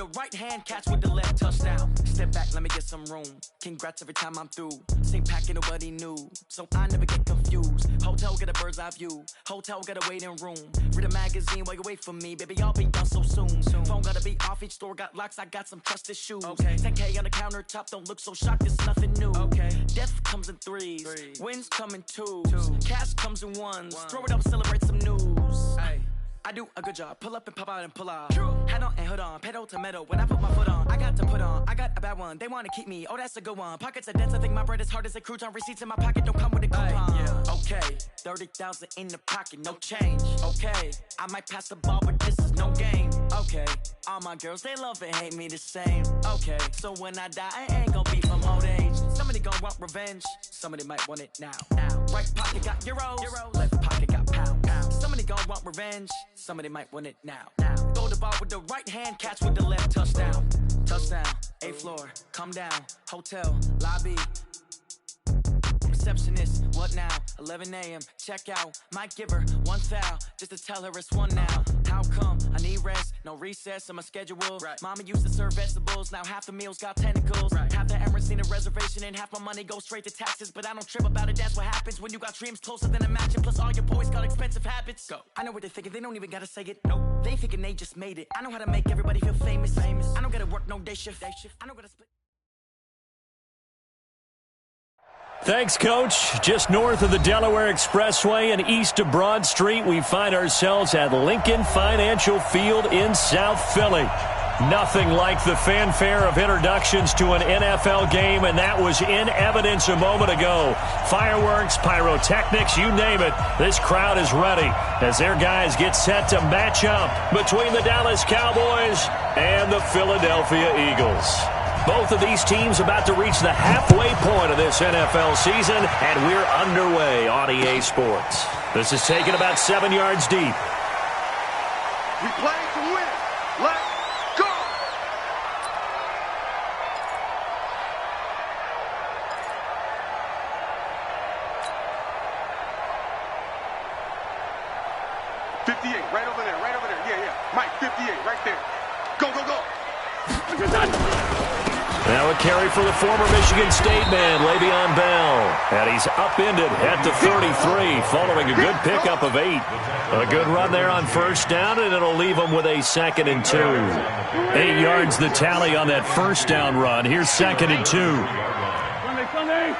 the right hand, catch with the left, touchdown. Step back, let me get some room. Congrats every time I'm through. Same packet, nobody knew, so I never get confused. Hotel got a bird's eye view. Hotel got a waiting room. Read a magazine while you wait for me, baby. I'll be done so soon. Phone gotta be off. Each store got locks. I got some trusted shoes. 10K on the countertop. Don't look so shocked. It's nothing new. Death comes in threes. Wins come in twos. Cash comes in ones. Throw it up, celebrate some news. I do a good job. Pull up and pop out and pull out. Head on and hood on. Pedal to metal. When I put my foot on, I got to put on. I got a bad one. They want to keep me. Oh, that's a good one. Pockets are dense. I think my bread is hard as a crouton. Receipts in my pocket don't come with a coupon. Okay, 30,000 in the pocket, no change. Okay, I might pass the ball, but this is no game. Okay, all my girls, they love and hate me the same. Okay, so when I die, I ain't gonna be from old age. Somebody gon' want revenge. Somebody might want it now. Right pocket got euros. Left pocket got pounds. Somebody gon' want revenge. Somebody might want it now. Throw the ball with the right hand, catch with the left, touchdown. Touchdown, 8th floor, come down. Hotel, lobby. Receptionist, what now? 11 a.m. check out. Might give her one foul just to tell her it's one now. How come? I need rest, no recess in my schedule. Mama used to serve vegetables, now half the meals got tentacles. Half the Emirates need a reservation and half my money goes straight to taxes. But I don't trip about it, that's what happens when you got dreams closer than a matching. Plus all your boys got expensive habits. Go. I know what they're thinking, they don't even gotta say it. Nope. They thinking they just made it. I know how to make everybody feel famous. I don't gotta work no day shift. I don't gotta split. Thanks, Coach. Just north of the Delaware Expressway and east of Broad Street, we find ourselves at Lincoln Financial Field in South Philly. Nothing like the fanfare of introductions to an NFL game, and that was in evidence a moment ago. Fireworks, pyrotechnics, you name it. This crowd is ready as their guys get set to match up between the Dallas Cowboys and the Philadelphia Eagles. Both of these teams about to reach the halfway point of this NFL season, and we're underway on EA Sports. This is taken about 7 yards deep. We play to win. Let's go! .58, right over there, right over there. Yeah. Mike, 58, right there. Go, go, go. Now a carry for the former Michigan State man, Le'Veon Bell. And he's upended at the 33, following a good pickup of 8. A good run there on first down, and it'll leave him with a 2nd and 2. 8 yards the tally on that first down run. Here's 2nd and 2. Sunday.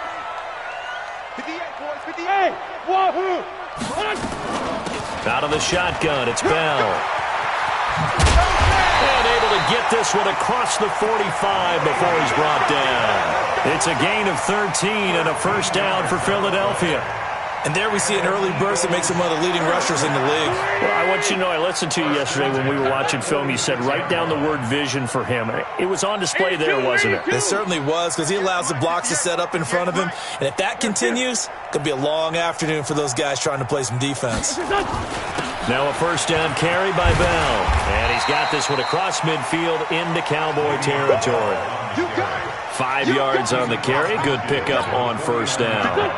58, boys, 58. Wahoo! Out of the shotgun, it's Bell. And able to get this one across the 45 before he's brought down. It's a gain of 13 and a first down for Philadelphia. And there we see an early burst that makes him one of the leading rushers in the league. Well, I want you to know, I listened to you yesterday when we were watching film. You said write down the word vision for him. It was on display there, wasn't it? It certainly was, because he allows the blocks to set up in front of him. And if that continues, it could be a long afternoon for those guys trying to play some defense. Now a first down carry by Bell. And he's got this one across midfield into Cowboy territory. 5 yards on the carry. Good pickup on first down.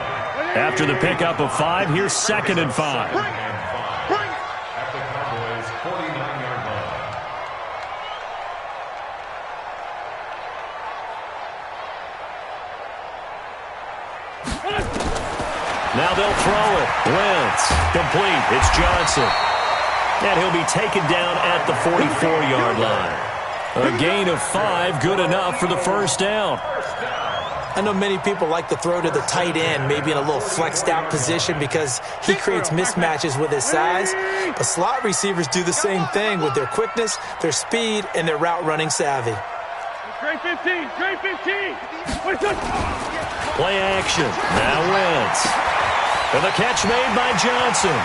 After the pickup of 5, here's 2nd and 5. Now they'll throw it. Wentz. Complete. It's Johnson. And he'll be taken down at the 44-yard line. A gain of 5, good enough for the first down. I know many people like to throw to the tight end, maybe in a little flexed out position because he creates mismatches with his size. But slot receivers do the same thing with their quickness, their speed, and their route running savvy. Trey 15, Trey 15. Play action. Now Wentz. And the catch made by Johnson.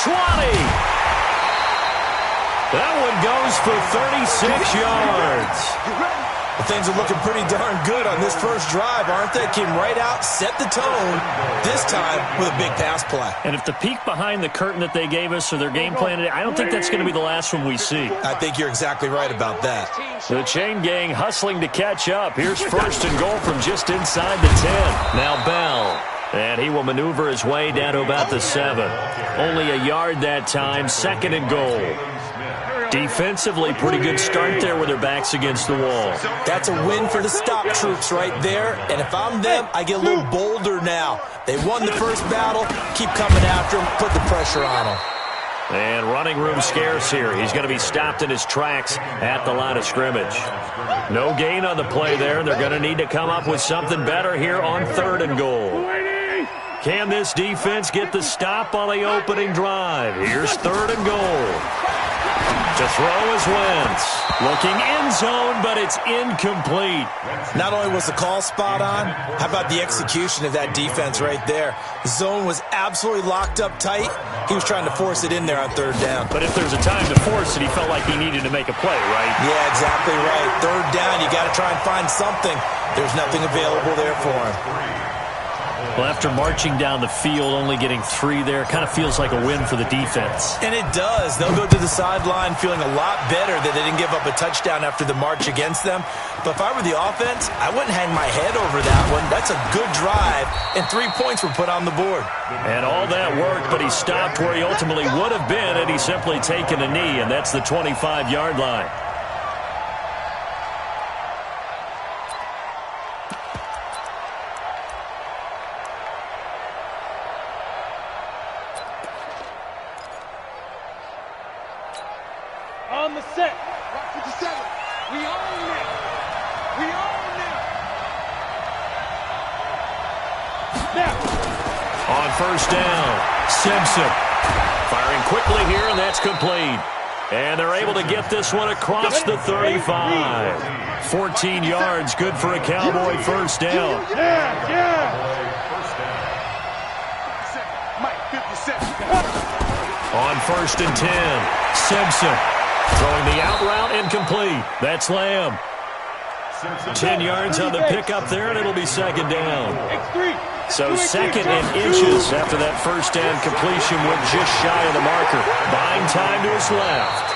20. That one goes for 36 yards. Well, things are looking pretty darn good on this first drive, aren't they? Came right out, set the tone, this time with a big pass play. And if the peek behind the curtain that they gave us or their game plan today, I don't think that's going to be the last one we see. I think you're exactly right about that. The chain gang hustling to catch up. Here's 1st and goal from just inside the 10. Now Bell. And he will maneuver his way down to about the 7. Only a yard that time, 2nd and goal. Defensively, pretty good start there with their backs against the wall. That's a win for the stop troops right there. And if I'm them, I get a little bolder now. They won the first battle. Keep coming after them. Put the pressure on them. And running room scarce here. He's going to be stopped in his tracks at the line of scrimmage. No gain on the play there. They're going to need to come up with something better here on 3rd and goal. Can this defense get the stop on the opening drive? Here's 3rd and goal. To throw is Wentz. Looking end zone, but it's incomplete. Not only was the call spot on, how about the execution of that defense right there? The zone was absolutely locked up tight. He was trying to force it in there on 3rd down. But if there's a time to force it, he felt like he needed to make a play, right? Yeah, exactly right. 3rd down, you got to try and find something. There's nothing available there for him. Well, after marching down the field, only getting 3 there, kind of feels like a win for the defense. And it does. They'll go to the sideline feeling a lot better that they didn't give up a touchdown after the march against them. But if I were the offense, I wouldn't hang my head over that one. That's a good drive, and 3 points were put on the board. And all that worked, but he stopped where he ultimately would have been, and he's simply taken a knee, and that's the 25-yard line. On the set. Rock 57. We own it. We own it. Snap. On 1st down, Simpson. Firing quickly here, and that's complete. And they're able to get this one across the 35. 14 yards, good for a Cowboy 1st down. Yeah. Mike, 57. On 1st and 10, Simpson. Throwing the out route, incomplete. That's Lamb. 10 yards on the pickup there, and it'll be 2nd down. So 2nd and inches after that 1st down completion went just shy of the marker. Buying time to his left.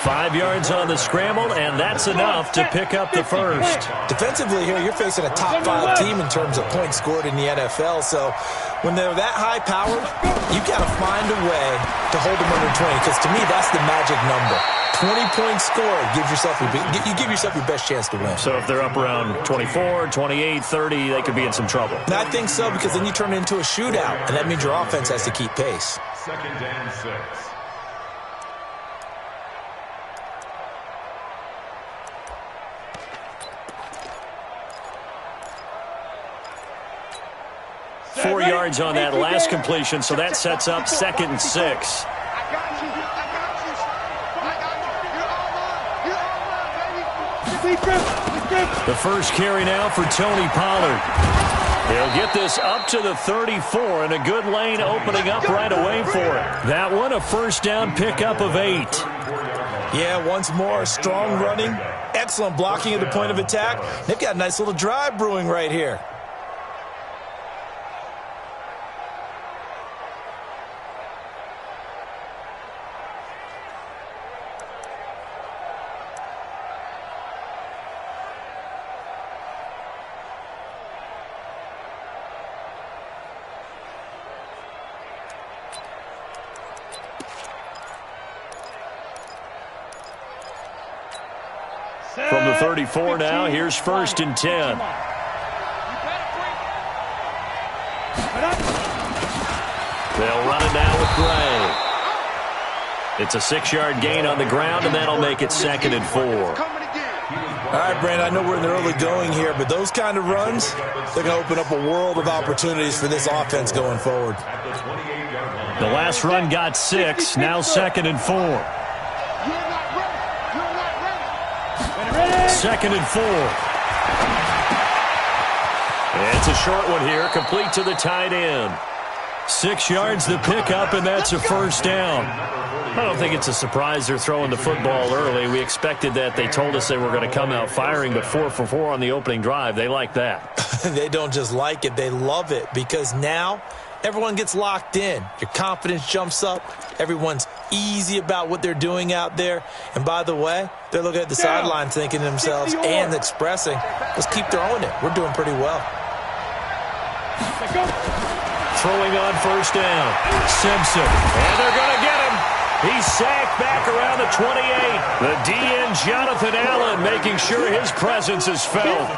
5 yards on the scramble, and that's enough to pick up the first. Defensively here, you're facing a top 5 team in terms of points scored in the NFL. So when they're that high-powered, you got to find a way to hold them under 20, because to me, that's the magic number. 20 points scored, you give yourself your best chance to win. So if they're up around 24, 28, 30, they could be in some trouble. And I think so, because then you turn it into a shootout, and that means your offense has to keep pace. 2nd and 6. Four yards on that last completion, so that sets up 2nd and 6. The first carry now for Tony Pollard. He'll get this up to the 34, and a good lane opening up right away for it. That one, a 1st down pickup of 8. Yeah, once more, strong running, excellent blocking at the point of attack. They've got a nice little drive brewing right here. From the 34 now, here's 1st and 10. They'll run it now with Gray. It's a 6-yard gain on the ground, and that'll make it 2nd and 4. All right, Brandon, I know we're in the early going here, but those kind of runs, they're going to open up a world of opportunities for this offense going forward. The last run got 6, now 2nd and 4. 2nd and 4. It's a short one here, complete to the tight end. 6 yards the pickup, and that's a 1st down. I don't think it's a surprise they're throwing the football early. We expected that. They told us they were going to come out firing, but 4 for 4 on the opening drive. They like that. They don't just like it, they love it, because now everyone gets locked in. Your confidence jumps up. Everyone's easy about what they're doing out there. And by the way, they're looking at the sideline thinking to themselves and expressing, let's keep throwing it. We're doing pretty well. Throwing on 1st down. Simpson. And they're going to get him. He's sacked back around the 28. The DN, Jonathan Allen, making sure his presence is felt.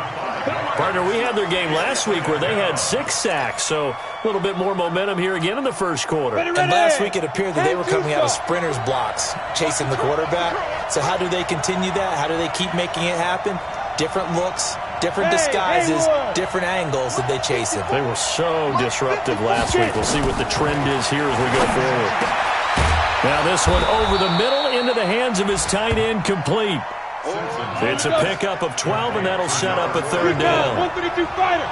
Partner, we had their game last week where they had 6 sacks, so a little bit more momentum here again in the first quarter. And last week it appeared that they were coming out of sprinters blocks, chasing the quarterback. So how do they continue that? How do they keep making it happen? Different looks, different disguises, different angles that they chase him. They were so disruptive last week. We'll see what the trend is here as we go forward. Now this one over the middle into the hands of his tight end, complete. It's a pickup of 12, and that'll set up a third down. 132 fighter.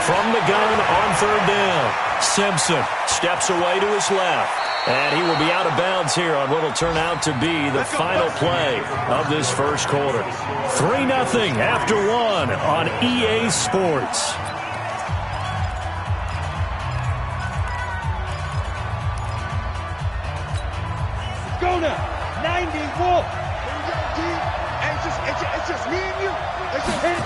From the gun on third down, Simpson steps away to his left. And he will be out of bounds here on what will turn out to be the final play of this first quarter. 3-0 after 1 on EA Sports. Go now. 90 Wolf. It's just me and you. It's just him.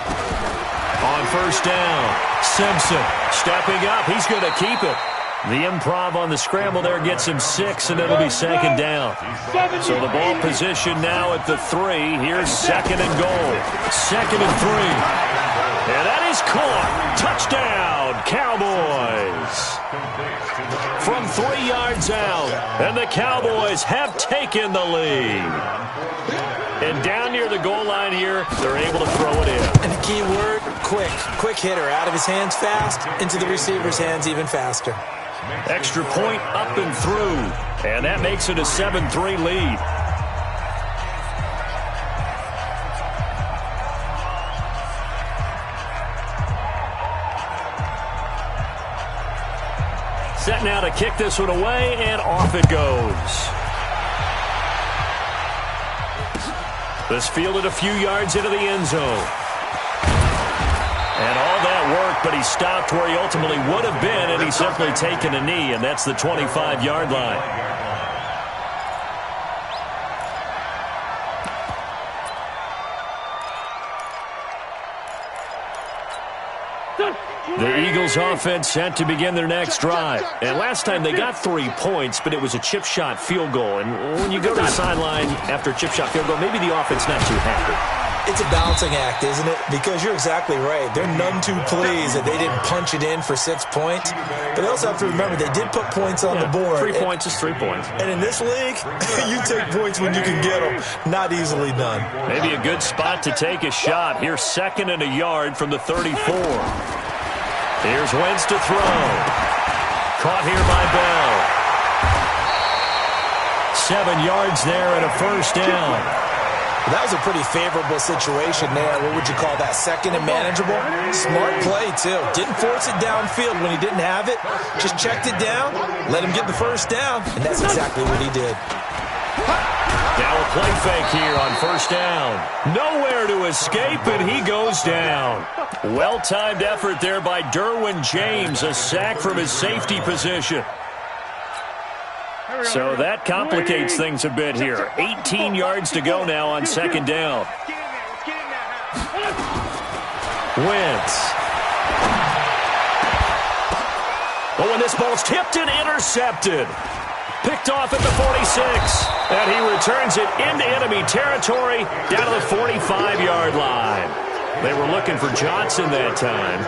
On first down, Simpson stepping up. He's going to keep it. The improv on the scramble there gets him 6, and it'll be second down. So the ball position now at the 3. Here's second and goal. Second and 3. And that is caught. Touchdown, Cowboys. From 3 yards out, and the Cowboys have taken the lead. And down near the goal line here, they're able to throw it in. And the key word, quick. Quick hitter. Out of his hands fast, into the receiver's hands even faster. Extra point up and through. And that makes it a 7-3 lead. Set now to kick this one away, and off it goes. This fielded a few yards into the end zone. And all that work, but he stopped where he ultimately would have been, and he's simply taken a knee, and that's the 25-yard line. The Eagles offense set to begin their next drive. And last time they got 3 points, but it was a chip shot field goal. And when you go to the sideline after a chip shot field goal, maybe the offense not too happy. It's a balancing act, isn't it? Because you're exactly right. They're none too pleased that they didn't punch it in for 6 points. But they also have to remember they did put points on the board. 3 points is 3 points. And in this league, you take points when you can get them. Not easily done. Maybe a good spot to take a shot. Here's second and a yard from the 34. Here's Wentz to throw. Caught here by Bell. 7 yards there and a first down. That was a pretty favorable situation there. What would you call that? Second and manageable? Smart play, too. Didn't force it downfield when he didn't have it. Just checked it down, let him get the first down, and that's exactly what he did. Now a play fake here on first down. Nowhere to escape, and he goes down. Well-timed effort there by Derwin James. A sack from his safety position. So that complicates things a bit here. 18 yards to go now on second down. Wentz. Oh, and this ball's tipped and intercepted. Picked off at the 46. And he returns it into enemy territory down to the 45-yard line. They were looking for Johnson that time.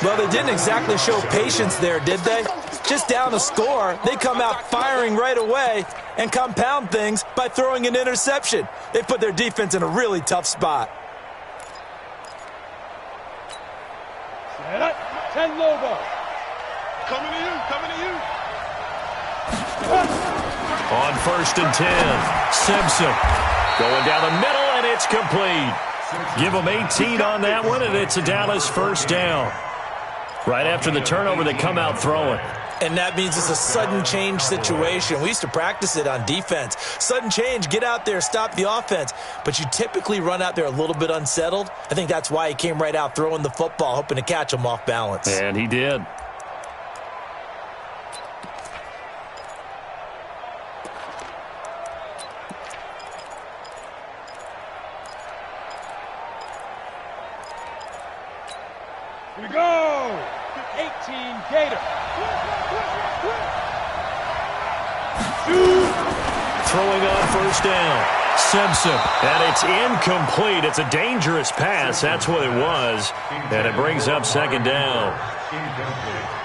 Well, they didn't exactly show patience there, did they? Just down a score, they come out firing right away and compound things by throwing an interception. They put their defense in a really tough spot. Set up. 10 Lobo. Coming to you. On first and 10, Simpson going down the middle, and it's complete. Give them 18 on that one, and it's a Dallas first down. Right after the turnover, they come out throwing. And that means it's a sudden change situation. We used to practice it on defense. Sudden change, get out there, stop the offense. But you typically run out there a little bit unsettled. I think that's why he came right out throwing the football, hoping to catch him off balance. And he did. Here we go. 18 Gator. Throwing on first down. Simpson, and it's incomplete. It's a dangerous pass. That's what it was. And it brings up second down.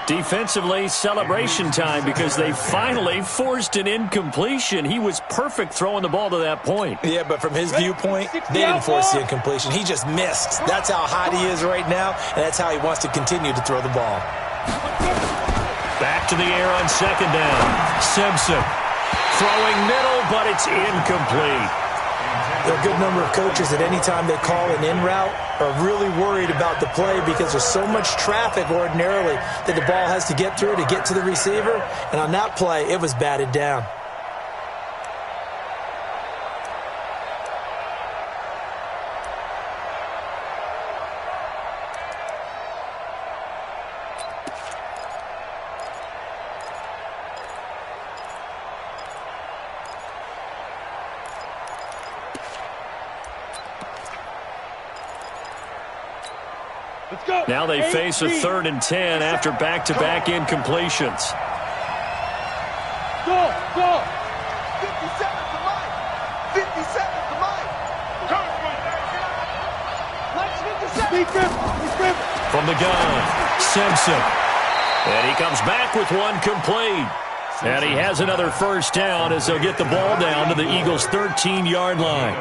Defensively, celebration time because they finally forced an incompletion. He was perfect throwing the ball to that point. Yeah, but from his viewpoint, they didn't force the incompletion. He just missed. That's how hot he is right now, and that's how he wants to continue to throw the ball. Back to the air on second down. Simpson throwing middle, but it's incomplete. There are a good number of coaches that any time they call an in route are really worried about the play because there's so much traffic ordinarily that the ball has to get through to get to the receiver. And on that play, it was batted down. Now they face a 3rd and 10 after back-to-back incompletions. Go! 50 seconds to mine. 50 seconds to mine. From the gun, Simpson. And he comes back with one complete. And he has another first down as they'll get the ball down to the Eagles' 13-yard line.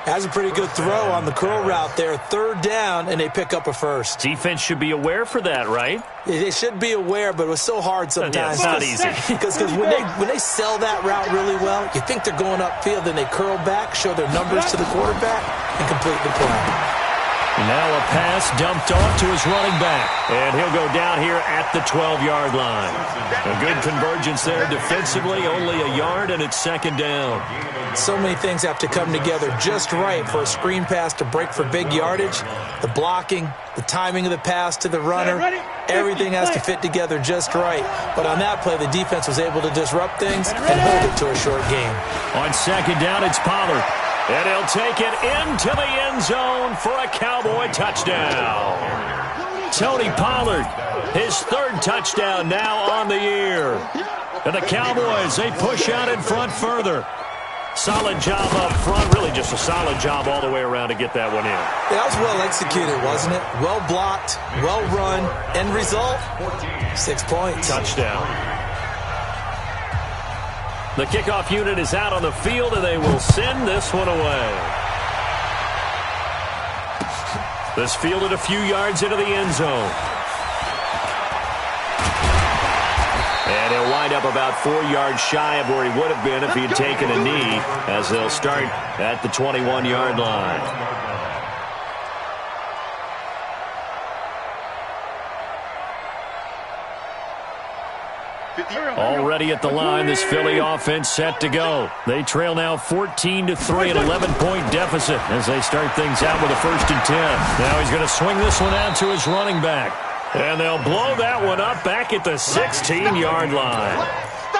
Has a pretty good throw on the curl route there. 3rd down, and they pick up a first. Defense should be aware for that, right? They should be aware, but it was so hard sometimes. Yeah, it's not easy. Because when they sell that route really well, you think they're going upfield, then they curl back, show their numbers to the quarterback, and complete the play. Now a pass dumped off to his running back. And he'll go down here at the 12-yard line. A good convergence there defensively, only a yard, and it's second down. So many things have to come together just right for a screen pass to break for big yardage. The blocking, the timing of the pass to the runner, everything has to fit together just right. But on that play, the defense was able to disrupt things and hold it to a short game. On second down, it's Pollard. And he'll take it into the end zone for a Cowboy touchdown. Tony Pollard, his 3rd touchdown now on the year. And the Cowboys, they push out in front further. Solid job up front, really just a solid job all the way around to get that one in. Yeah, that was well executed, wasn't it? Well blocked, well run. End result, 6 points. Touchdown. The kickoff unit is out on the field, and they will send this one away. This fielded a few yards into the end zone. And he'll wind up about 4 yards shy of where he would have been if he had taken a knee, as they'll start at the 21-yard line. Already at the line, this Philly offense set to go. They trail now 14-3, an 11-point deficit as they start things out with a 1st and 10. Now he's going to swing this one out to his running back. And they'll blow that one up back at the 16-yard line.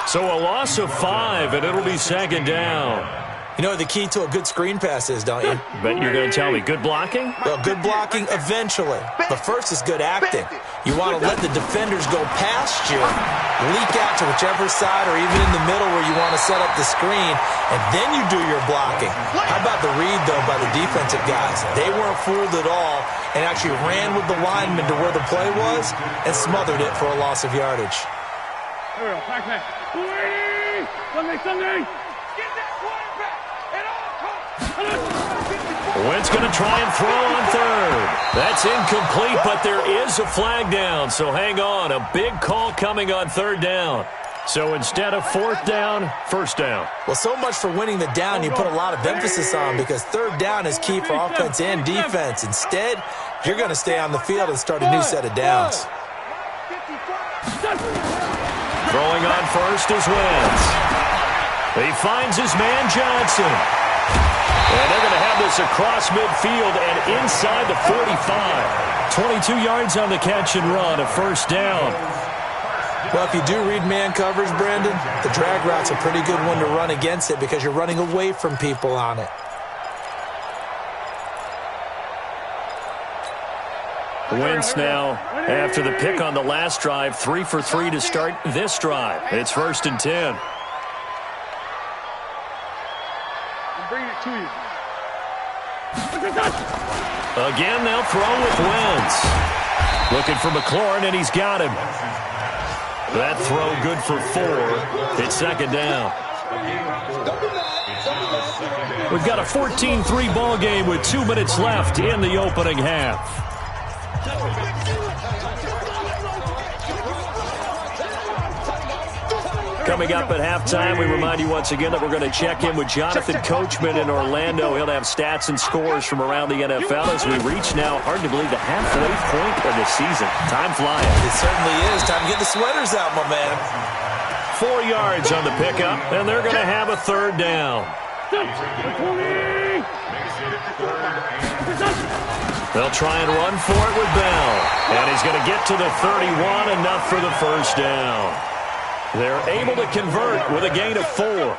So a loss of 5, and it'll be second down. You know what the key to a good screen pass is, don't you? Bet you're going to tell me good blocking? Well, good blocking eventually. But first is good acting. You want to let the defenders go past you, leak out to whichever side or even in the middle where you want to set up the screen, and then you do your blocking. How about the read, though, by the defensive guys? They weren't fooled at all and actually ran with the lineman to where the play was and smothered it for a loss of yardage. Sunday. Wentz going to try and throw on 3rd. That's incomplete, but there is a flag down, so hang on. A big call coming on 3rd down. So instead of 4th down, 1st down. Well, so much for winning the down you put a lot of emphasis on because 3rd down is key for offense and defense. Instead, you're going to stay on the field and start a new set of downs. Throwing on 1st is Wentz. He finds his man Johnson. And they're going to have this across midfield and inside the 45. 22 yards on the catch and run, a 1st down. Well, if you do read man coverage, Brandon, the drag route's a pretty good one to run against it because you're running away from people on it. Wentz now, after the pick on the last drive, 3 for 3 to start this drive. It's 1st and 10. I'm bringing it to you. Again, they'll throw with Wentz. Looking for McLaurin, and he's got him. That throw good for 4. It's second down. We've got a 14-3 ball game with 2 minutes left in the opening half. Coming up at halftime, we remind you once again that we're going to check in with Jonathan Coachman in Orlando. He'll have stats and scores from around the NFL as we reach now, hard to believe, the halfway point of the season. Time flying. It certainly is. Time to get the sweaters out, my man. 4 yards on the pickup, and they're going to have a third down. They'll try and run for it with Bell. And he's going to get to the 31, enough for the first down. They're able to convert with a gain of 4.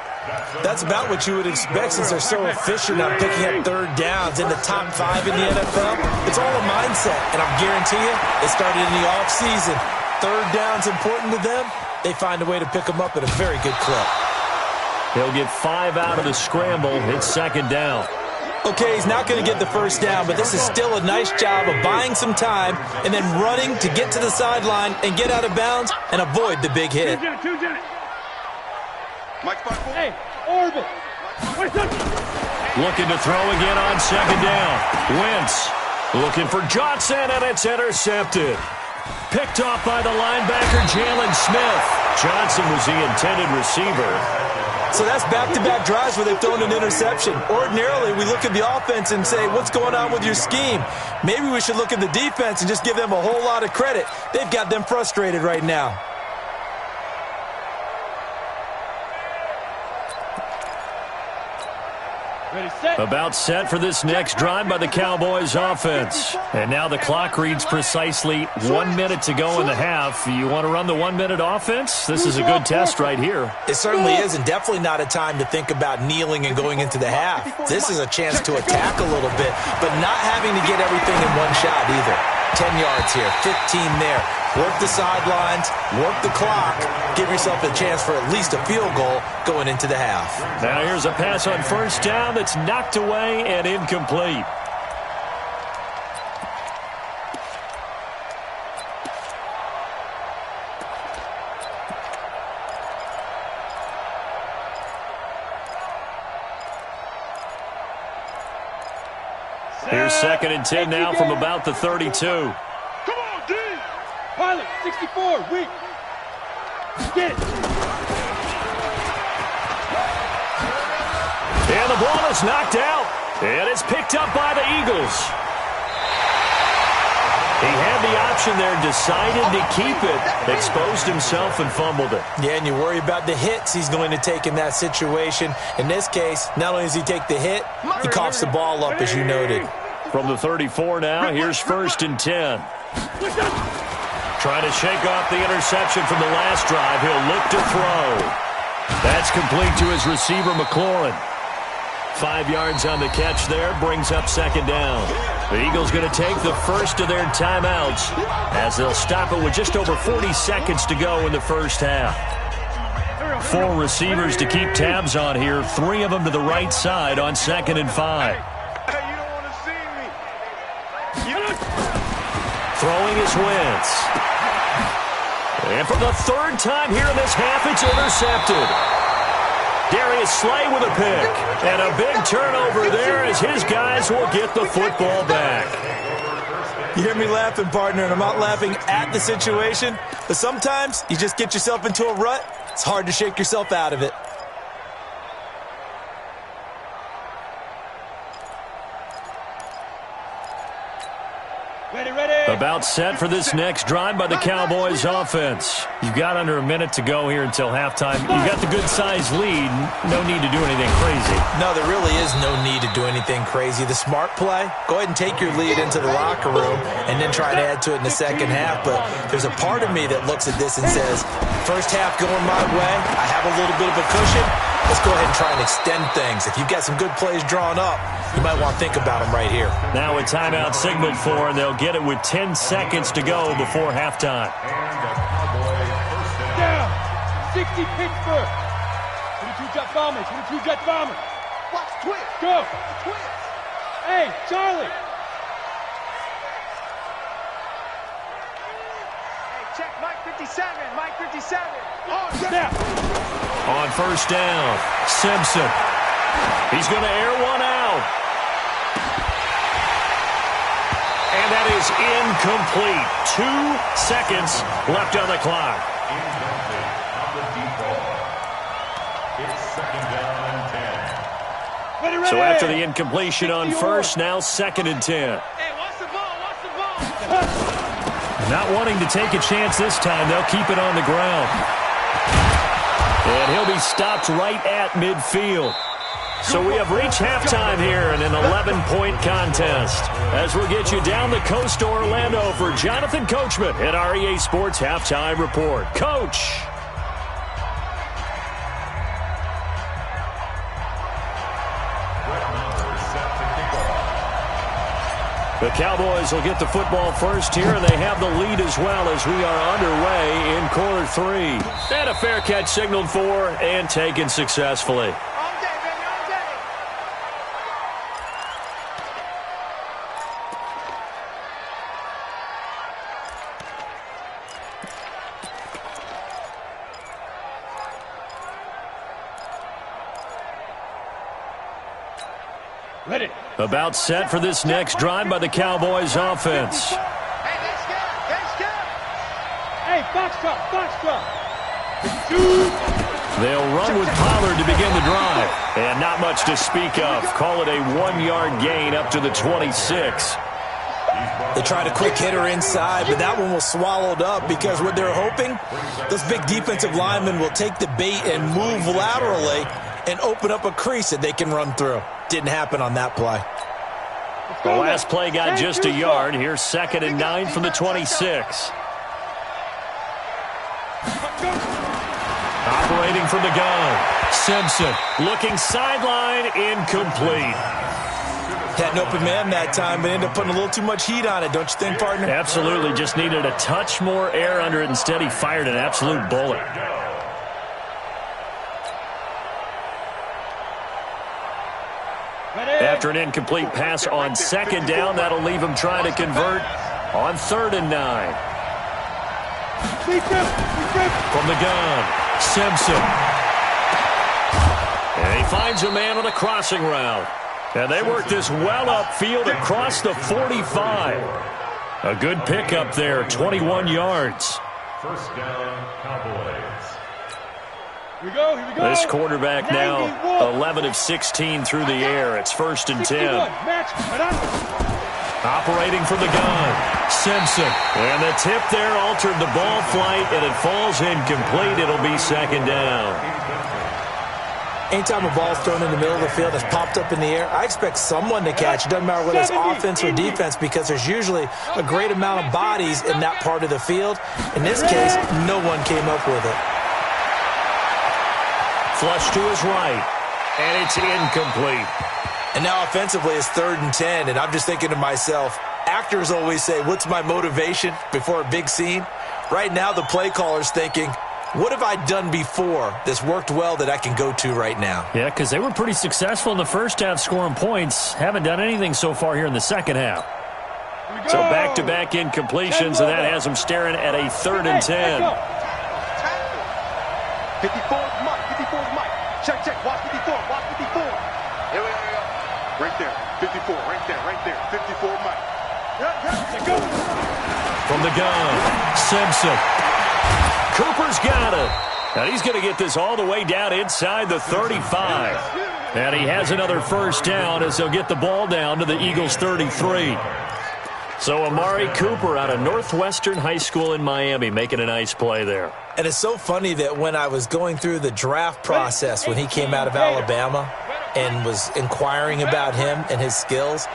That's about what you would expect since they're so efficient on picking up third downs in the top 5 in the NFL. It's all a mindset, and I guarantee you, it started in the offseason. Third down's important to them. They find a way to pick them up at a very good clip. He'll get 5 out of the scramble. It's second down. Okay, he's not going to get the first down, but this is still a nice job of buying some time and then running to get to the sideline and get out of bounds and avoid the big hit. Hey, Orbit. Looking to throw again on second down. Wentz looking for Johnson, and it's intercepted. Picked off by the linebacker, Jalen Smith. Johnson was the intended receiver. So that's back-to-back drives where they've thrown an interception. Ordinarily, we look at the offense and say, what's going on with your scheme? Maybe we should look at the defense and just give them a whole lot of credit. They've got them frustrated right now. Ready, set. About set for this next drive by the Cowboys offense. And now the clock reads precisely 1 minute to go in the half. You want to run the 1 minute offense? This is a good test right here. It certainly is, and definitely not a time to think about kneeling and going into the half. This is a chance to attack a little bit, but not having to get everything in one shot either. 10 yards here, 15 there. Work the sidelines, work the clock, give yourself a chance for at least a field goal going into the half. Now here's a pass on first down that's knocked away and incomplete. Here's second and 10 now from about the 32. Come on, D. Pilot, 64, weak. Get it. And the ball is knocked out. And it's picked up by the Eagles. He had the option there, decided to keep it, exposed himself and fumbled it. Yeah, and you worry about the hits he's going to take in that situation. In this case, not only does he take the hit, he coughs the ball up, as you noted. From the 34 now, here's first and 10. Trying to shake off the interception from the last drive. He'll look to throw. That's complete to his receiver, McLaurin. 5 yards on the catch there, brings up second down. The Eagles going to take the first of their timeouts as they'll stop it with just over 40 seconds to go in the first half. 4 receivers to keep tabs on here, 3 of them to the right side on 2nd and 5. Hey, you don't want to see me. Throwing is Wentz. And for the third time here in this half, it's intercepted. Darius Slay with a pick. And a big turnover there as his guys will get the football back. You hear me laughing, partner, and I'm not laughing at the situation, but sometimes you just get yourself into a rut. It's hard to shake yourself out of it. Ready, ready. About set for this next drive by the Cowboys offense. You've got under a minute to go here until halftime. You've got the good-sized lead. No need to do anything crazy. No, there really is no need to do anything crazy. The smart play, go ahead and take your lead into the locker room and then try to add to it in the second half. But there's a part of me that looks at this and says, first half going my way, I have a little bit of a cushion. Let's go ahead and try and extend things. If you've got some good plays drawn up, you might want to think about them right here. Now a timeout signaled for, and they'll get it with 10 seconds to go before halftime. Down. 60 Pittsburgh. 22 jet bombers. 22 jet bombers. twist. Go. Twist. Hey, Charlie. Hey, check Mike 57. Mike 57. Oh, Snap. On first down, Simpson. He's going to air one out. And that is incomplete. 2 seconds left on the clock. So after the incompletion on first, now 2nd and 10. Hey, watch the ball. Watch the ball. Not wanting to take a chance this time, they'll keep it on the ground. And he'll be stopped right at midfield. So we have reached halftime here in an 11-point contest. As we'll get you down the coast to Orlando for Jonathan Coachman at our EA Sports Halftime Report. Coach. The Cowboys will get the football first here, and they have the lead as well as we are underway in quarter 3. And a fair catch signaled for and taken successfully. All day, baby, all day. Ready. About set for this next drive by the Cowboys offense. Hey, let's go. Let's go. Hey, Foxtrot. Foxtrot. They'll run with Pollard to begin the drive. And not much to speak of. Call it a 1-yard gain up to the 26. They tried a quick hitter inside, but that one was swallowed up because what they're hoping, those big defensive linemen will take the bait and move laterally and open up a crease that they can run through. Didn't happen on that play. The last play got just a yard. Here's 2nd and 9 from the 26. Operating from the gun. Simpson looking sideline, incomplete. Had an open man that time, but ended up putting a little too much heat on it, don't you think, partner? Absolutely. Just needed a touch more air under it. Instead, he fired an absolute bullet. After an incomplete pass on 2nd down, that'll leave him trying to convert on 3rd and 9. From the gun, Simpson. And he finds a man on a crossing route. And they work this well upfield across the 45. A good pickup there, 21 yards. First down, Cowboys. Here we go. This quarterback now 11 of 16 through the air. It's 1st and 10. Operating from the gun, Simpson. And the tip there altered the ball flight, and it falls incomplete. It'll be 2nd down. Anytime a ball's thrown in the middle of the field that's popped up in the air, I expect someone to catch. It doesn't matter whether it's offense or defense because there's usually a great amount of bodies in that part of the field. In this case, no one came up with it. Flush to his right, and it's incomplete. And now offensively it's 3rd and 10, and I'm just thinking to myself, actors always say, what's my motivation before a big scene? Right now the play caller's thinking, what have I done before that's worked well that I can go to right now? Yeah, because they were pretty successful in the first half scoring points. Haven't done anything so far here in the second half. So back-to-back incompletions, and that has them staring at a 3rd and 10. 54 is Mike. 54 is Mike. Check, check. Watch 54. Watch 54. Here we go. Right there. 54. Right there. Right there. 54 Mike. Go. From the gun, Simpson. Cooper's got it. And he's going to get this all the way down inside the 35. And he has another 1st down as they'll get the ball down to the Eagles' 33. So Amari Cooper out of Northwestern High School in Miami making a nice play there. And it's so funny that when I was going through the draft process when he came out of Alabama and was inquiring about him and his skills,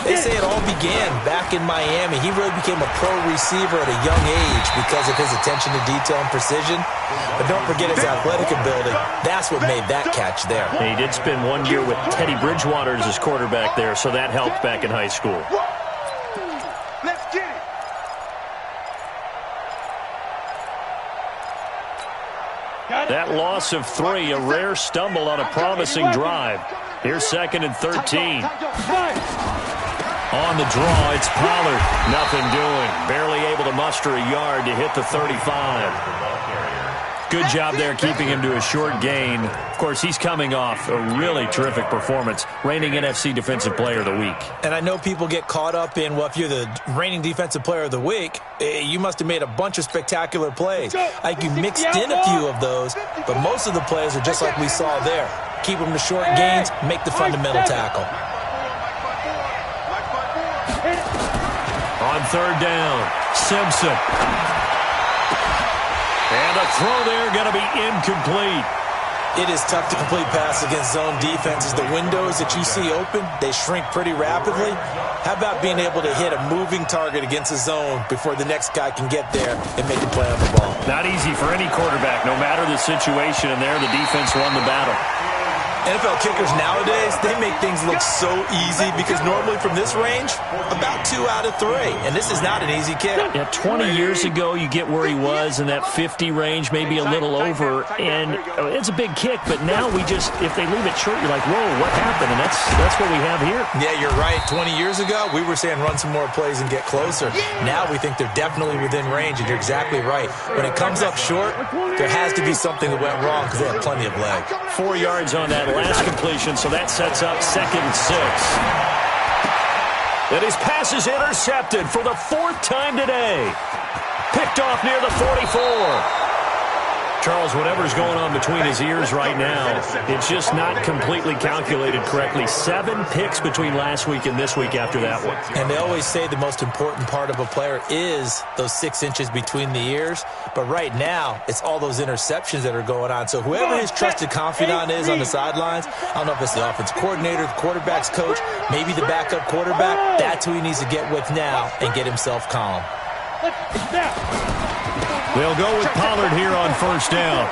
they say it all began back in Miami. He really became a pro receiver at a young age because of his attention to detail and precision. But don't forget his athletic ability. That's what made that catch there. He did spend 1 year with Teddy Bridgewater as his quarterback there, so that helped back in high school. Let's get it. That loss of 3, a rare stumble on a promising drive. Here's 2nd and 13. On the draw, it's Pollard. Nothing doing. Barely able to muster a yard to hit the 35. Good job there keeping him to a short gain. Of course, he's coming off a really terrific performance, reigning NFC Defensive Player of the Week. And I know people get caught up in, well, if you're the reigning Defensive Player of the Week, you must have made a bunch of spectacular plays. Like you mixed in a few of those, but most of the plays are just like we saw there. Keep them to short gains, make the fundamental tackle. On 3rd down, Simpson. And a throw there going to be incomplete. It is tough to complete pass against zone defenses. The windows that you see open, they shrink pretty rapidly. How about being able to hit a moving target against a zone before the next guy can get there and make a play on the ball? Not easy for any quarterback, no matter the situation, and there the defense won the battle. NFL kickers nowadays, they make things look so easy because normally from this range, about 2 out of 3. And this is not an easy kick. Yeah, 20 years ago, you get where he was in that 50 range, maybe a little over. And it's a big kick, but now we just, if they leave it short, you're like, whoa, what happened? And that's what we have here. Yeah, you're right. 20 years ago, we were saying run some more plays and get closer. Now we think they're definitely within range, and you're exactly right. When it comes up short, there has to be something that went wrong because they have plenty of leg. 4 yards on that last completion, so that sets up 2nd and 6. And his pass is intercepted for the 4th time today. Picked off near the 44. Charles, whatever's going on between his ears right now, it's just not completely calculated correctly. 7 picks between last week and this week after that one. And they always say the most important part of a player is those 6 inches between the ears. But right now, it's all those interceptions that are going on. So whoever his trusted confidant is on the sidelines, I don't know if it's the offense coordinator, the quarterback's coach, maybe the backup quarterback, that's who he needs to get with now and get himself calm. They'll go with Pollard here on 1st down.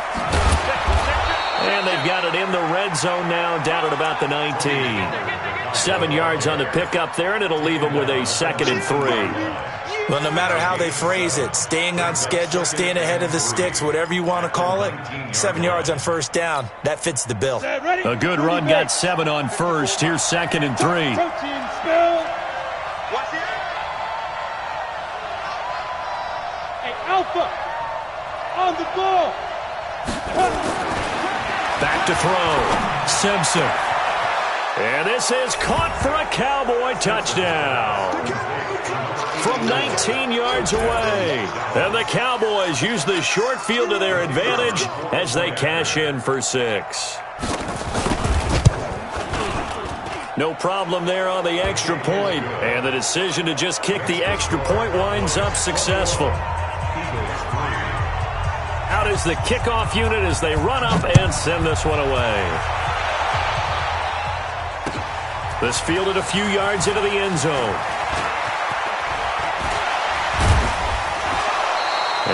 And they've got it in the red zone now, down at about the 19. 7 yards on the pickup there, and it'll leave them with a 2nd and 3. Well, no matter how they phrase it, staying on schedule, staying ahead of the sticks, whatever you want to call it, 7 yards on 1st down, that fits the bill. A good run got 7 on 1st. Here's 2nd and 3. Alpha on the ball. Back to throw. Simpson. And this is caught for a Cowboy touchdown. From 19 yards away. And the Cowboys use the short field to their advantage as they cash in for 6. No problem there on the extra point. And the decision to just kick the extra point winds up successful. Out is the kickoff unit as they run up and send this one away. This fielded a few yards into the end zone.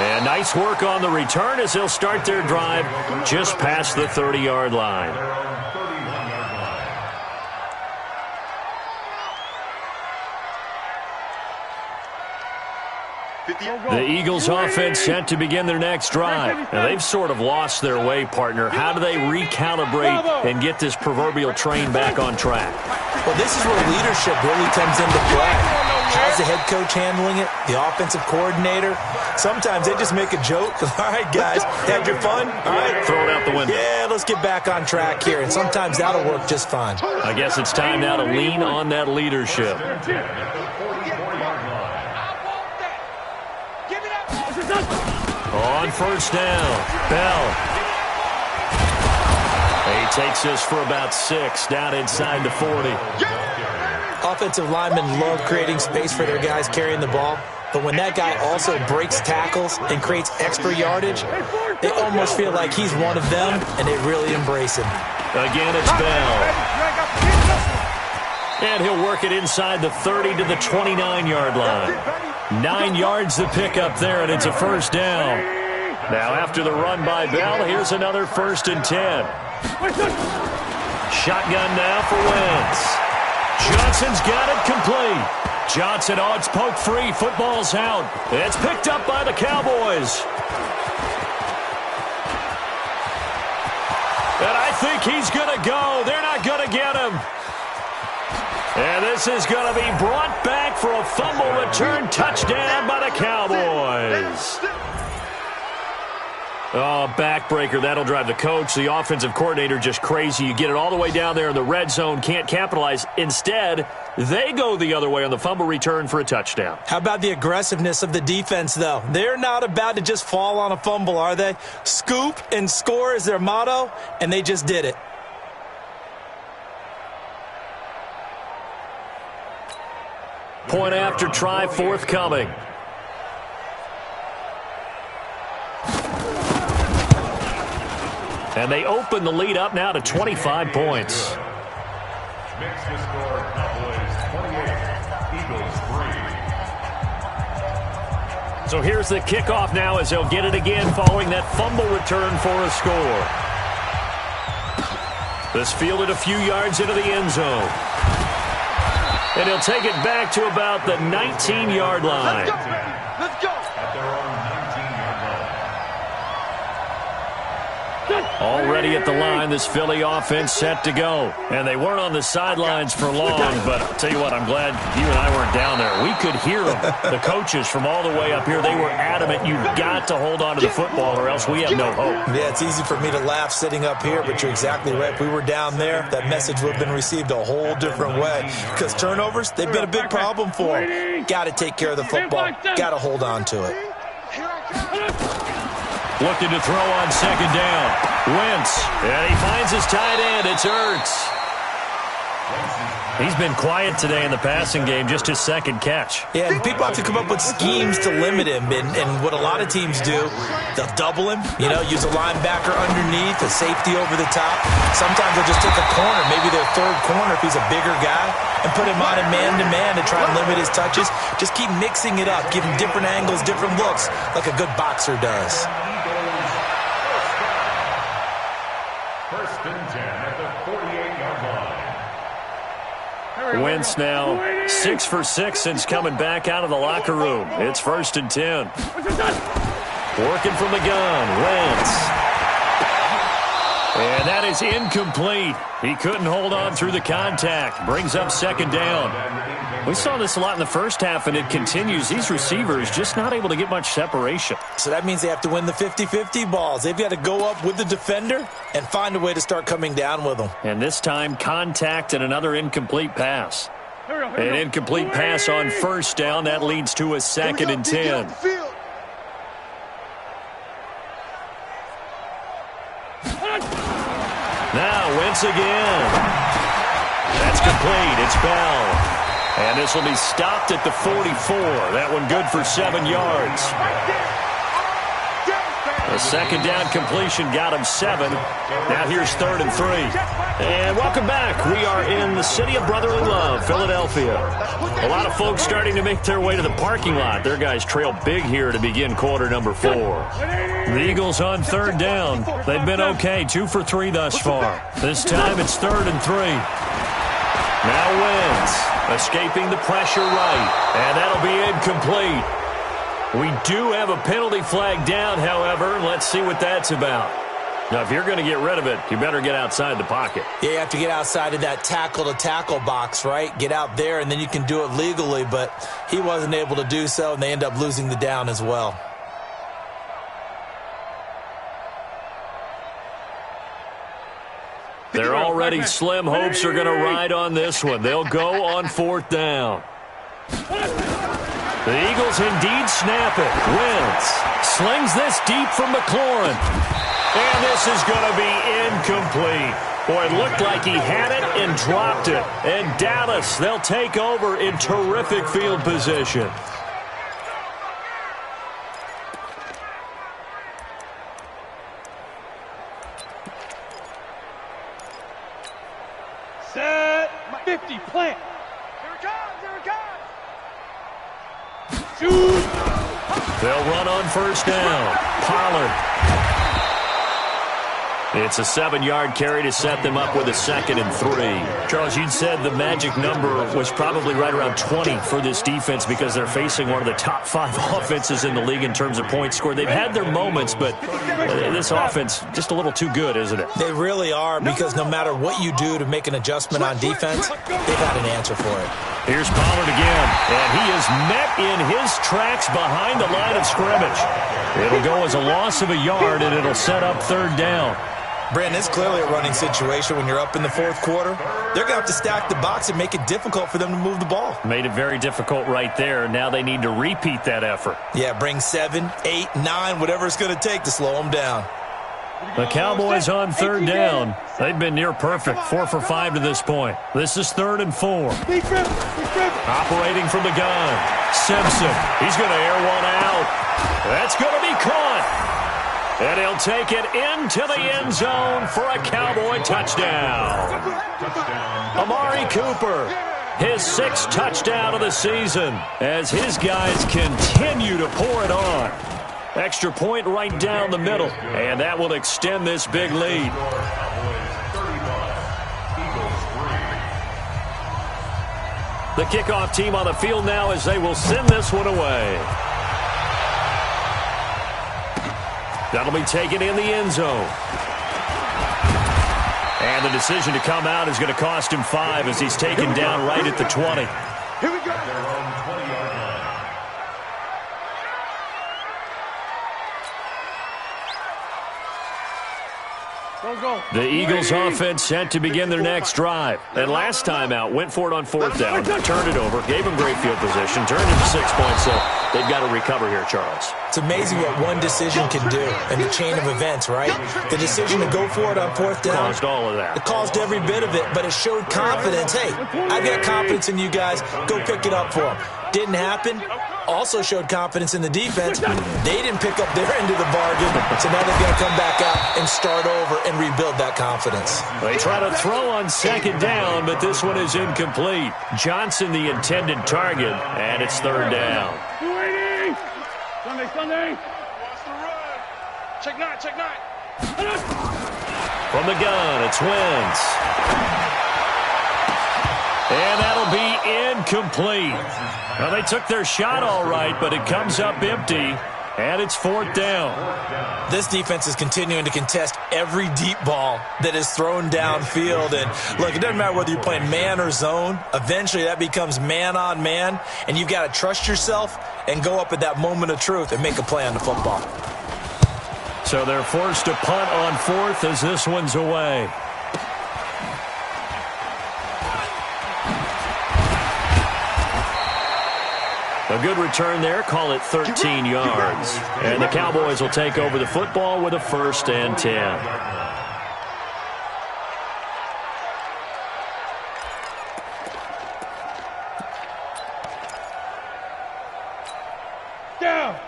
And nice work on the return as they'll start their drive just past the 30-yard line. The Eagles offense set to begin their next drive. Now, they've sort of lost their way, partner. How do they recalibrate and get this proverbial train back on track? Well, this is where leadership really comes into play. How's the head coach handling it? The offensive coordinator? Sometimes they just make a joke. All right, guys, had your fun? All right. Throw it out the window. Yeah, let's get back on track here. And sometimes that'll work just fine. I guess it's time now to lean on that leadership. On 1st down, Bell. He takes this for about 6, down inside the 40. Offensive linemen love creating space for their guys carrying the ball. But when that guy also breaks tackles and creates extra yardage, they almost feel like he's one of them, and they really embrace him. Again, it's Bell. And he'll work it inside the 30 to the 29-yard line. 9 yards to pick up there, and it's a 1st down. Now, after the run by Bell, here's another 1st and 10. Shotgun now for Wentz. Johnson's got it complete. Johnson, oh, it's poked free. Football's out. It's picked up by the Cowboys. think he's going to go. They're not going to get him. And this is going to be brought back for a fumble return touchdown by the Cowboys. Oh, backbreaker. That'll drive the coach, the offensive coordinator, just crazy. You get it all the way down there in the red zone, can't capitalize. Instead, they go the other way on the fumble return for a touchdown. How about the aggressiveness of the defense, though? They're not about to just fall on a fumble, are they? Scoop and score is their motto, and they just did it. Point after try forthcoming. And they open the lead up now to 25 points. Makes the score Cowboys 28, Eagles 3. So here's the kickoff now as they'll get it again following that fumble return for a score. This fielded a few yards into the end zone. And he'll take it back to about the 19-yard line. Let's go. At their own 19-yard line. Already at the line, this Philly offense set to go. And they weren't on the sidelines for long, but I'll tell you what, I'm glad you and I weren't down there. We could hear them. The coaches from all the way up here, they were adamant, you've got to hold on to the football or else we have no hope. Yeah, it's easy for me to laugh sitting up here, but you're exactly right. If we were down there, that message would have been received a whole different way. Because turnovers, they've been a big problem for them. Got to take care of the football. Got to hold on to it. Looking to throw on second down. Wentz. And he finds his tight end. It's Ertz. He's been quiet today in the passing game, just his second catch. Yeah, and people have to come up with schemes to limit him. And what a lot of teams do, they'll double him, use a linebacker underneath, a safety over the top. Sometimes they'll just take a corner, maybe their third corner if he's a bigger guy, and put him on a man-to-man to try and limit his touches. Just keep mixing it up, give him different angles, different looks, like a good boxer does. First and 10 at the 48-yard line. Wentz now 6 for 6 since coming back out of the locker room. It's first and 10. Working from the gun, Wentz. And that is incomplete. He couldn't hold on through the contact. Brings up second down. We saw this a lot in the first half, and it continues. These receivers just not able to get much separation. So that means they have to win the 50-50 balls. They've got to go up with the defender and find a way to start coming down with them. And this time, contact and another incomplete pass. An incomplete pass on first down. That leads to a second and 10. Now, Wentz again. That's complete. It's Bell. And this will be stopped at the 44. That one good for 7 yards. The second down completion got him 7. Now here's third and 3. And welcome back. We are in the city of brotherly love, Philadelphia. A lot of folks starting to make their way to the parking lot. Their guys trail big here to begin quarter number 4. The Eagles on third down. They've been okay, 2 for 3 thus far. This time it's third and 3. Now Wentz escaping the pressure right. And that'll be incomplete. We do have a penalty flag down, however. Let's see what that's about. Now, if you're going to get rid of it, you better get outside the pocket. Yeah, you have to get outside of that tackle-to-tackle box, right? Get out there, and then you can do it legally, but he wasn't able to do so, and they end up losing the down as well. They're already slim hopes are going to ride on this one. They'll go on fourth down. The Eagles indeed snap it. Wentz slings this deep from McLaurin. And this is going to be incomplete. Boy, it looked like he had it and dropped it. And Dallas, they'll take over in terrific field position. Set 50, plant. Here it comes, here it comes. Shoot. They'll run on first down. Pollard. It's a 7-yard carry to set them up with a 2nd and 3. Charles, you said the magic number was probably right around 20 for this defense because they're facing one of the top 5 offenses in the league in terms of points scored. They've had their moments, but this offense just a little too good, isn't it? They really are, because no matter what you do to make an adjustment on defense, they've had an answer for it. Here's Pollard again, and he is met in his tracks behind the line of scrimmage. It'll go as a loss of a yard, and it'll set up 3rd down. Brandon, it's clearly a running situation when you're up in the 4th quarter. They're going to have to stack the box and make it difficult for them to move the ball. Made it very difficult right there. Now they need to repeat that effort. Yeah, bring 7, 8, 9, whatever it's going to take to slow them down. The Cowboys on 3rd down. They've been near perfect, 4 for 5 to this point. This is 3rd and 4. Operating from the gun. Simpson. He's going to air one out. That's going to be caught. And he'll take it into the end zone for a Cowboy touchdown. Amari Cooper, his 6th touchdown of the season as his guys continue to pour it on. Extra point right down the middle, and that will extend this big lead. The kickoff team on the field now as they will send this one away. That'll be taken in the end zone. And the decision to come out is going to cost him 5 as he's taken down right at the 20. Here we go. The Eagles offense set to begin their next drive. And last time out, went for it on 4th down, turned it over, gave them great field position, turned it to 6 points, so they've got to recover here, Charles. It's amazing what one decision can do in the chain of events, right? The decision to go for it on 4th down. Caused all of that. It caused every bit of it, but it showed confidence. Hey, I've got confidence in you guys. Go pick it up for them. Didn't happen. Also showed confidence in the defense. They didn't pick up their end of the bargain, so now they've got to come back out and start over and rebuild that confidence. They try to throw on 2nd down, but this one is incomplete. Johnson the intended target, and it's 3rd down. Sunday. Watch the run. Check 9. From the gun, it's Wentz. And that'll be incomplete. Well, they took their shot all right, but it comes up empty, and it's 4th down. This defense is continuing to contest every deep ball that is thrown downfield. And, look, it doesn't matter whether you're playing man or zone. Eventually, that becomes man on man, and you've got to trust yourself and go up at that moment of truth and make a play on the football. So they're forced to punt on 4th as this one's away. A good return there, call it 13 yards. And the Cowboys will take over the football with a 1st and 10.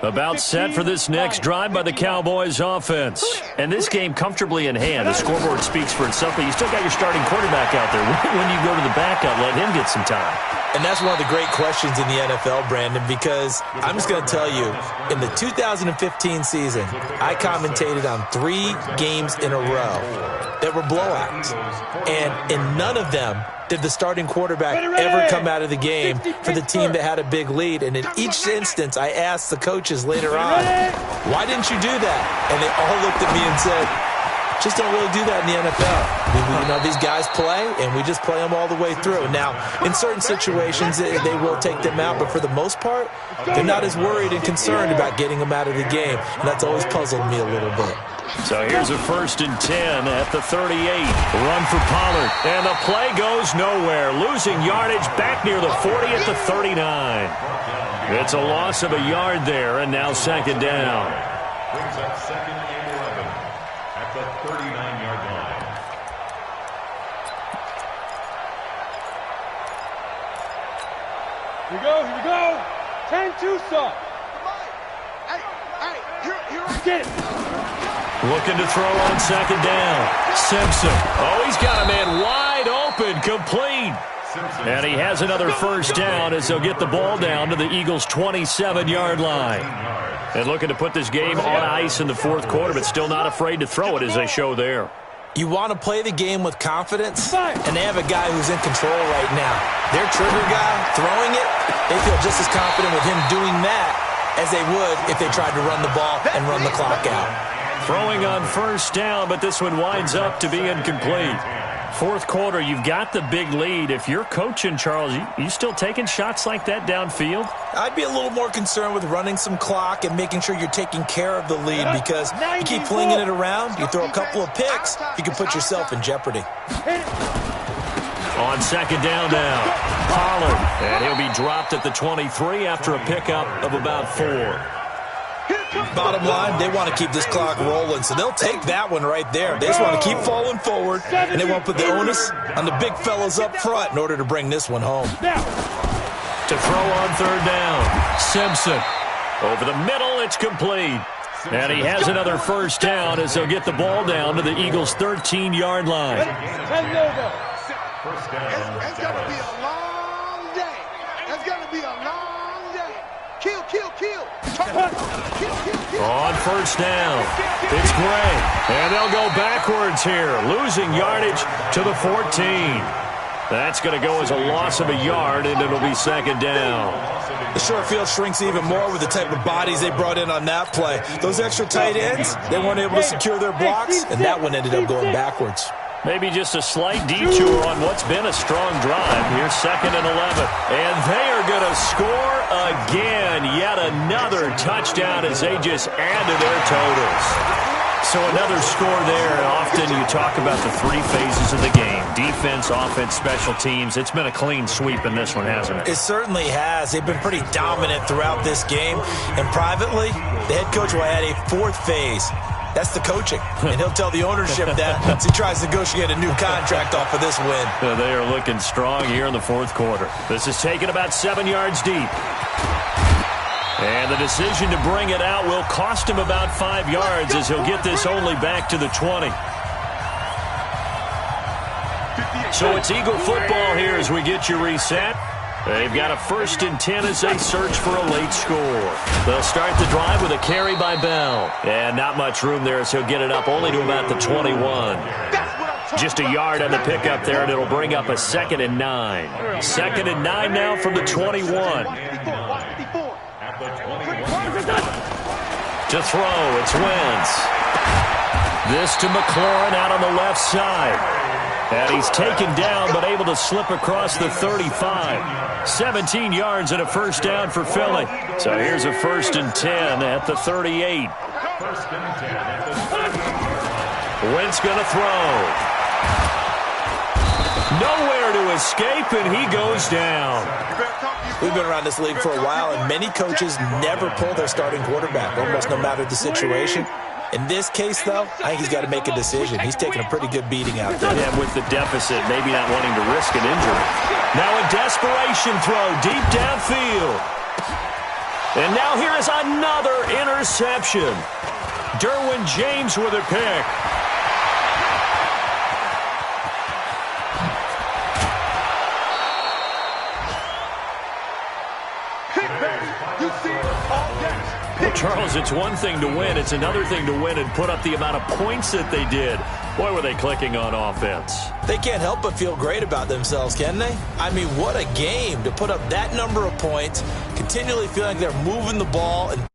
About set for this next drive by the Cowboys offense. And this game comfortably in hand. The scoreboard speaks for itself, but you still got your starting quarterback out there. When do you go to the backup, let him get some time? And that's one of the great questions in the NFL, Brandon, because I'm just going to tell you, in the 2015 season, I commentated on 3 games in a row that were blowouts. And in none of them did the starting quarterback ever come out of the game for the team that had a big lead. And in each instance, I asked the coaches later on, why didn't you do that? And they all looked at me and said, just don't really do that in the NFL. These guys play, and we just play them all the way through. Now, in certain situations, they will take them out, but for the most part, they're not as worried and concerned about getting them out of the game, and that's always puzzled me a little bit. So here's a 1st and 10 at the 38. Run for Pollard, and the play goes nowhere. Losing yardage back near the 40 at the 39. It's a loss of a yard there, and now 2nd down. Brings up 2nd and 11 at the 39-yard line. Here we go. 10-2 stop. Get it. Looking to throw on 2nd down. Simpson. Oh, he's got a man wide open. Complete. And he has another first down as they'll get the ball down to the Eagles' 27-yard line. And looking to put this game on ice in the fourth quarter, but still not afraid to throw it as they show there. You want to play the game with confidence, and they have a guy who's in control right now. Their trigger guy throwing it, they feel just as confident with him doing that as they would if they tried to run the ball and run the clock out. Throwing on first down, but this one winds up to be incomplete. Fourth quarter, you've got the big lead. If you're coaching, Charles, you still taking shots like that downfield? I'd be a little more concerned with running some clock and making sure you're taking care of the lead, because you keep flinging it around, you throw a couple of picks, you can put yourself in jeopardy. On second down now, Pollard, and he'll be dropped at the 23 after a pickup of about 4. Bottom line, they want to keep this clock rolling, so they'll take that one right there. They just want to keep falling forward, and they want to put the onus on the big fellas up front in order to bring this one home. To throw on third down, Simpson. Over the middle, it's complete. And he has another first down as they'll get the ball down to the Eagles' 13-yard line. It's going to be a long day. It's going to be a long day. Kill. On first down, it's Gray. And they'll go backwards here, losing yardage to the 14. That's going to go as a loss of a yard, and it'll be second down. The short field shrinks even more with the type of bodies they brought in on that play. Those extra tight ends, they weren't able to secure their blocks, and that one ended up going backwards. Maybe just a slight detour on what's been a strong drive. Here's second and 11. And they are going to score again. Yet another touchdown as they just add to their totals. So another score there. And often you talk about the three phases of the game: defense, offense, special teams. It's been a clean sweep in this one, hasn't it? It certainly has. They've been pretty dominant throughout this game. And privately, the head coach will add a fourth phase. That's the coaching. And he'll tell the ownership that once he tries to negotiate a new contract off of this win. They are looking strong here in the fourth quarter. This is taken about 7 yards deep. And the decision to bring it out will cost him about 5 yards as he'll get this only back to the 20. So it's Eagle football here as we get you reset. They've got a 1st and 10 as they search for a late score. They'll start the drive with a carry by Bell. And not much room there, so he'll get it up only to about the 21. Just a yard on the pickup there, and it'll bring up a 2nd and 9. 2nd and 9 now from the 21. To throw, it's Wentz. This to McLaurin out on the left side. And he's taken down, but able to slip across the 35. 17 yards and a first down for Philly. So here's a 1st and 10 at the 38. Wentz going to throw. Nowhere to escape, and he goes down. We've been around this league for a while, and many coaches never pull their starting quarterback, almost no matter the situation. In this case, though, I think he's got to make a decision. He's taking a pretty good beating out there. Yeah, with the deficit, maybe not wanting to risk an injury. Now a desperation throw deep downfield. And now here is another interception. Derwin James with a pick. Well, Charles, it's one thing to win. It's another thing to win and put up the amount of points that they did. Boy, were they clicking on offense. They can't help but feel great about themselves, can they? I mean, what a game to put up that number of points, continually feeling like they're moving the ball and